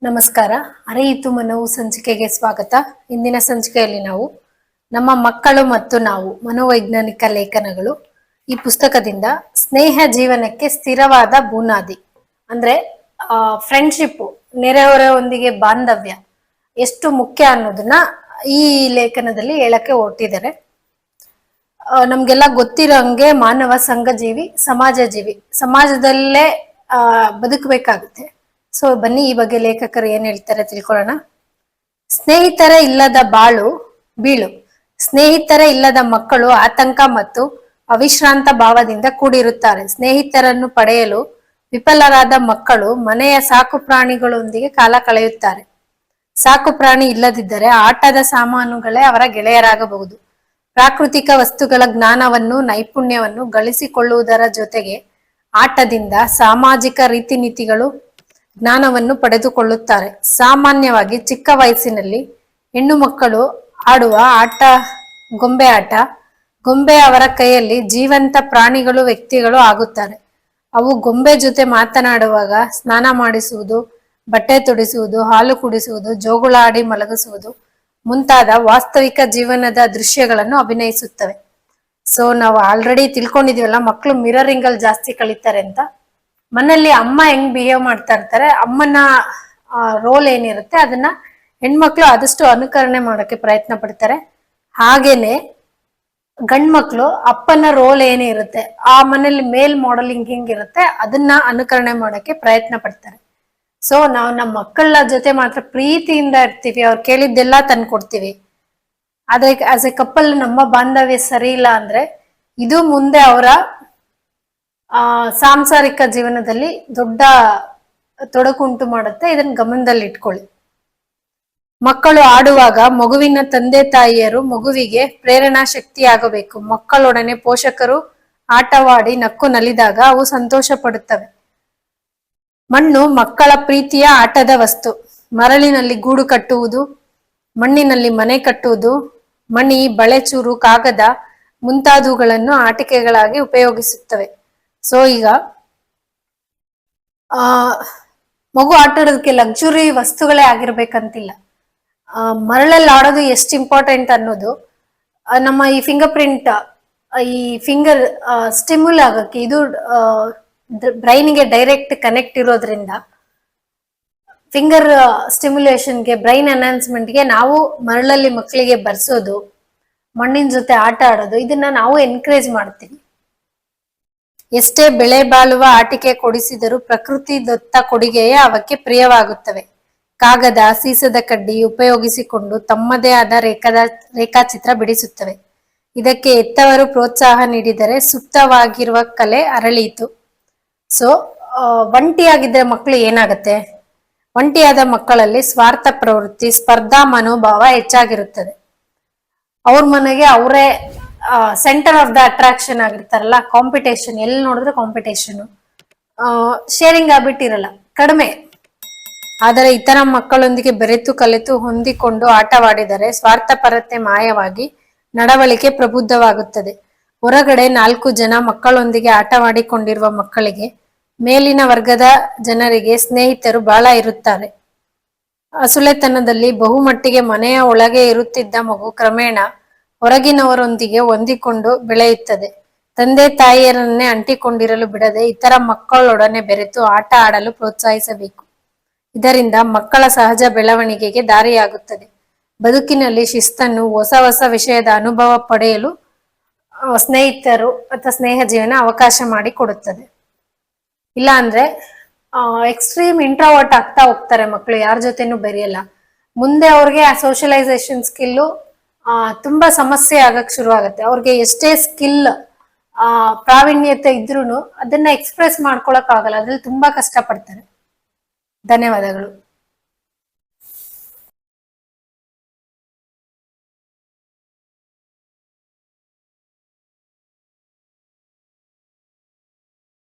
ನಮಸ್ಕಾರ. ಅರಿಯಿತು ಮನವು ಸಂಚಿಕೆಗೆ ಸ್ವಾಗತ. ಇಂದಿನ ಸಂಚಿಕೆಯಲ್ಲಿ ನಾವು ನಮ್ಮ ಮಕ್ಕಳು ಮತ್ತು ನಾವು ಮನೋವೈಜ್ಞಾನಿಕ ಲೇಖನಗಳು ಈ ಪುಸ್ತಕದಿಂದ ಸ್ನೇಹ ಜೀವನಕ್ಕೆ ಸ್ಥಿರವಾದ ಬುನಾದಿ ಅಂದ್ರೆ ಫ್ರೆಂಡ್ಶಿಪ್, ನೆರೆಹೊರೆಯೊಂದಿಗೆ ಬಾಂಧವ್ಯ ಎಷ್ಟು ಮುಖ್ಯ ಅನ್ನೋದನ್ನ ಈ ಲೇಖನದಲ್ಲಿ ಹೇಳಕ್ಕೆ ಹೊರಟಿದ್ದಾರೆ. ನಮ್ಗೆಲ್ಲ ಗೊತ್ತಿರೋಂಗೆ ಮಾನವ ಸಂಘಜೀವಿ, ಸಮಾಜದಲ್ಲೇ ಬದುಕಬೇಕಾಗುತ್ತೆ. ಸೊ ಬನ್ನಿ ಈ ಬಗ್ಗೆ ಲೇಖಕರು ಏನ್ ಹೇಳ್ತಾರೆ ತಿಳ್ಕೊಳ್ಳೋಣ. ಸ್ನೇಹಿತರ ಇಲ್ಲದ ಬೀಳು. ಸ್ನೇಹಿತರ ಇಲ್ಲದ ಮಕ್ಕಳು ಆತಂಕ ಮತ್ತು ಅವಿಶ್ರಾಂತ ಭಾವದಿಂದ ಕೂಡಿರುತ್ತಾರೆ. ಸ್ನೇಹಿತರನ್ನು ಪಡೆಯಲು ವಿಫಲರಾದ ಮಕ್ಕಳು ಮನೆಯ ಸಾಕು ಪ್ರಾಣಿಗಳೊಂದಿಗೆ ಕಾಲ ಕಳೆಯುತ್ತಾರೆ. ಸಾಕು ಪ್ರಾಣಿ ಇಲ್ಲದಿದ್ದರೆ ಆಟದ ಸಾಮಾನುಗಳೇ ಅವರ ಗೆಳೆಯರಾಗಬಹುದು. ಪ್ರಾಕೃತಿಕ ವಸ್ತುಗಳ ಜ್ಞಾನವನ್ನು, ನೈಪುಣ್ಯವನ್ನು ಗಳಿಸಿಕೊಳ್ಳುವುದರ ಜೊತೆಗೆ ಆಟದಿಂದ ಸಾಮಾಜಿಕ ರೀತಿ ನೀತಿಗಳು ಜ್ಞಾನವನ್ನು ಪಡೆದುಕೊಳ್ಳುತ್ತಾರೆ. ಸಾಮಾನ್ಯವಾಗಿ ಚಿಕ್ಕ ವಯಸ್ಸಿನಲ್ಲಿ ಹೆಣ್ಣು ಮಕ್ಕಳು ಆಡುವ ಆಟ ಗೊಂಬೆ ಆಟ. ಗೊಂಬೆ ಅವರ ಕೈಯಲ್ಲಿ ಜೀವಂತ ಪ್ರಾಣಿಗಳು, ವ್ಯಕ್ತಿಗಳು ಆಗುತ್ತಾರೆ. ಅವು ಗೊಂಬೆ ಜೊತೆ ಮಾತನಾಡುವಾಗ ಸ್ನಾನ ಮಾಡಿಸುವುದು, ಬಟ್ಟೆ ತೊಡಿಸುವುದು, ಹಾಲು ಕುಡಿಸುವುದು, ಜೋಗುಳಾಡಿ ಮಲಗಿಸುವುದು ಮುಂತಾದ ವಾಸ್ತವಿಕ ಜೀವನದ ದೃಶ್ಯಗಳನ್ನು ಅಭಿನಯಿಸುತ್ತವೆ. ಸೊ ನಾವು ಆಲ್ರೆಡಿ ತಿಳ್ಕೊಂಡಿದೀವಲ್ಲ, ಮಕ್ಕಳು ಮಿರರಿಂಗ್ ಅಲ್ಲಿ ಜಾಸ್ತಿ ಕಳೀತಾರೆ ಅಂತ. ಮನೆಯಲ್ಲಿ ಅಮ್ಮ ಹೆಂಗ್ ಬಿಹೇವ್ ಮಾಡ್ತಾ ಇರ್ತಾರೆ, ಅಮ್ಮನ ರೋಲ್ ಏನಿರುತ್ತೆ ಅದನ್ನ ಹೆಣ್ಮಕ್ಳು ಆದಷ್ಟು ಅನುಕರಣೆ ಮಾಡಕ್ಕೆ ಪ್ರಯತ್ನ ಪಡ್ತಾರೆ. ಹಾಗೇನೆ ಗಂಡ್ಮಕ್ಳು ಅಪ್ಪನ ರೋಲ್ ಏನಿರುತ್ತೆ, ಆ ಮನೇಲಿ ಮೇಲ್ ಮಾಡೆಲಿಂಗ್ ಹೆಂಗಿರುತ್ತೆ ಅದನ್ನ ಅನುಕರಣೆ ಮಾಡಕ್ಕೆ ಪ್ರಯತ್ನ ಪಡ್ತಾರೆ. ಸೊ ನಾವು ನಮ್ಮ ಮಕ್ಕಳ ಜೊತೆ ಮಾತ್ರ ಪ್ರೀತಿಯಿಂದ ಇರ್ತೀವಿ, ಅವ್ರು ಕೇಳಿದ್ದೆಲ್ಲ ತಂದು ಕೊಡ್ತೀವಿ. ಆದ್ರೆ ಆಸ್ ಎ ಕಪಲ್ ನಮ್ಮ ಬಾಂಧವ್ಯ ಸರಿ ಇಲ್ಲ ಅಂದ್ರೆ ಇದು ಮುಂದೆ ಅವರ ಸಾಂಸಾರಿಕ ಜೀವನದಲ್ಲಿ ದೊಡ್ಡ ತೊಡಕುಂಟು ಮಾಡುತ್ತೆ. ಇದನ್ನ ಗಮನದಲ್ಲಿ ಇಟ್ಕೊಳ್ಳಿ. ಮಕ್ಕಳು ಆಡುವಾಗ ಮಗುವಿನ ತಂದೆ ತಾಯಿಯರು ಮಗುವಿಗೆ ಪ್ರೇರಣಾ ಶಕ್ತಿ ಆಗಬೇಕು. ಮಕ್ಕಳೊಡನೆ ಪೋಷಕರು ಆಟವಾಡಿ ನಕ್ಕು ನಲಿದಾಗ ಅವು ಸಂತೋಷ ಪಡುತ್ತವೆ. ಮಣ್ಣು ಮಕ್ಕಳ ಪ್ರೀತಿಯ ಆಟದ ವಸ್ತು. ಮರಳಿನಲ್ಲಿ ಗೂಡು ಕಟ್ಟುವುದು, ಮಣ್ಣಿನಲ್ಲಿ ಮನೆ ಕಟ್ಟುವುದು, ಮಣಿ, ಬಳೆಚೂರು, ಕಾಗದ ಮುಂತಾದವುಗಳನ್ನು ಆಟಿಕೆಗಳಾಗಿ ಉಪಯೋಗಿಸುತ್ತವೆ. ಸೊ ಈಗ ಮಗು ಆಟ ಆಡೋದಕ್ಕೆ ಲಕ್ಸುರಿ ವಸ್ತುಗಳೇ ಆಗಿರ್ಬೇಕಂತಿಲ್ಲ. ಮರಳಲ್ಲಿ ಆಡೋದು ಎಷ್ಟು ಇಂಪಾರ್ಟೆಂಟ್ ಅನ್ನೋದು ನಮ್ಮ ಈ ಫಿಂಗರ್ ಪ್ರಿಂಟ್, ಈ ಫಿಂಗರ್ ಸ್ಟಿಮ್ಯುಲ್ ಆಗಕ್ಕೆ, ಇದು ಬ್ರೈನ್ಗೆ ಡೈರೆಕ್ಟ್ ಕನೆಕ್ಟ್ ಇರೋದ್ರಿಂದ ಫಿಂಗರ್ ಸ್ಟಿಮ್ಯುಲೇಷನ್ಗೆ, ಬ್ರೈನ್ ಎನ್ಹಾನ್ಸ್ಮೆಂಟ್ಗೆ ನಾವು ಮರಳಲ್ಲಿ ಮಕ್ಕಳಿಗೆ ಬರ್ಸೋದು, ಮಣ್ಣಿನ ಜೊತೆ ಆಟ ಆಡೋದು, ಇದನ್ನ ನಾವು ಎನ್ಕರೇಜ್ ಮಾಡ್ತೀವಿ. ಎಷ್ಟೇ ಬೆಳೆ ಬಾಳುವ ಆಟಿಕೆ ಕೊಡಿಸಿದರೂ ಪ್ರಕೃತಿ ದತ್ತ ಕೊಡುಗೆಯೇ ಅವಕ್ಕೆ ಪ್ರಿಯವಾಗುತ್ತವೆ. ಕಾಗದ, ಸೀಸದ ಕಡ್ಡಿ ಉಪಯೋಗಿಸಿಕೊಂಡು ತಮ್ಮದೇ ಆದ ರೇಖಾಚಿತ್ರ ಬಿಡಿಸುತ್ತವೆ. ಇದಕ್ಕೆ ಹೆತ್ತವರು ಪ್ರೋತ್ಸಾಹ ನೀಡಿದರೆ ಸೂಕ್ತವಾಗಿರುವ ಕಲೆ ಅರಳೀತು. ಸೊ ಒಂಟಿಯಾಗಿದ್ದರೆ ಮಕ್ಕಳು ಏನಾಗತ್ತೆ? ಒಂಟಿಯಾದ ಮಕ್ಕಳಲ್ಲಿ ಸ್ವಾರ್ಥ ಪ್ರವೃತ್ತಿ, ಸ್ಪರ್ಧಾ ಮನೋಭಾವ ಹೆಚ್ಚಾಗಿರುತ್ತದೆ. ಅವ್ರ ಮನೆಗೆ ಅವರೇ ಸೆಂಟರ್ ಆಫ್ ದ ಅಟ್ರಾಕ್ಷನ್ ಆಗಿರ್ತಾರಲ್ಲ, ಕಾಂಪಿಟೇಷನ್, ಎಲ್ಲಿ ನೋಡಿದ್ರೆ ಕಾಂಪಿಟೇಷನ್, ಶೇರಿಂಗ್ ಹ್ಯಾಬಿಟ್ ಇರಲ್ಲ, ಕಡಿಮೆ. ಆದರೆ ಇತರ ಮಕ್ಕಳೊಂದಿಗೆ ಬೆರೆತು ಕಲಿತು ಹೊಂದಿಕೊಂಡು ಆಟವಾಡಿದರೆ ಸ್ವಾರ್ಥಪರತೆ ಮಾಯವಾಗಿ ನಡವಳಿಕೆ ಪ್ರಬುದ್ಧವಾಗುತ್ತದೆ. ಹೊರಗಡೆ 4 ಜನ ಮಕ್ಕಳೊಂದಿಗೆ ಆಟವಾಡಿಕೊಂಡಿರುವ ಮಕ್ಕಳಿಗೆ ಮೇಲಿನ ವರ್ಗದ ಜನರಿಗೆ ಸ್ನೇಹಿತರು ಬಹಳ ಇರುತ್ತಾರೆ. ಅಸುಲೆತನದಲ್ಲಿ ಬಹುಮಟ್ಟಿಗೆ ಮನೆಯ ಒಳಗೆ ಇರುತ್ತಿದ್ದ ಮಗು ಕ್ರಮೇಣ ಹೊರಗಿನವರೊಂದಿಗೆ ಹೊಂದಿಕೊಂಡು ಬೆಳೆಯುತ್ತದೆ. ತಂದೆ ತಾಯಿಯರನ್ನೇ ಅಂಟಿಕೊಂಡಿರಲು ಬಿಡದೆ ಇತರ ಮಕ್ಕಳೊಡನೆ ಬೆರೆತು ಆಟ ಆಡಲು ಪ್ರೋತ್ಸಾಹಿಸಬೇಕು. ಇದರಿಂದ ಮಕ್ಕಳ ಸಹಜ ಬೆಳವಣಿಗೆಗೆ ದಾರಿಯಾಗುತ್ತದೆ. ಬದುಕಿನಲ್ಲಿ ಶಿಸ್ತನ್ನು, ಹೊಸ ಹೊಸ ವಿಷಯದ ಅನುಭವ ಪಡೆಯಲು ಸ್ನೇಹಿತರು ಅಥವಾ ಸ್ನೇಹ ಜೀವನ ಅವಕಾಶ ಮಾಡಿ ಕೊಡುತ್ತದೆ. ಇಲ್ಲ ಅಂದ್ರೆ ಎಕ್ಸ್ಟ್ರೀಮ್ ಇಂಟ್ರಾವರ್ಟ್ ಆಗ್ತಾ ಹೋಗ್ತಾರೆ ಮಕ್ಕಳು, ಯಾರ ಜೊತೆನೂ ಬೆರೆಯಲ್ಲ. ಮುಂದೆ ಅವ್ರಿಗೆ ಆ ಸೋಷಿಯಲೈಸೇಷನ್ ಸ್ಕಿಲ್ಲು ತುಂಬಾ ಸಮಸ್ಯೆ ಆಗಕ್ ಶುರು ಆಗುತ್ತೆ. ಅವ್ರಿಗೆ ಎಷ್ಟೇ ಸ್ಕಿಲ್, ಪ್ರಾವೀಣ್ಯತೆ ಇದ್ರೂನು ಅದನ್ನ ಎಕ್ಸ್ಪ್ರೆಸ್ ಮಾಡ್ಕೊಳಕ್ ಆಗಲ್ಲ. ಅದ್ರಲ್ಲಿ ತುಂಬಾ ಕಷ್ಟ ಪಡ್ತಾರೆ. ಧನ್ಯವಾದಗಳು.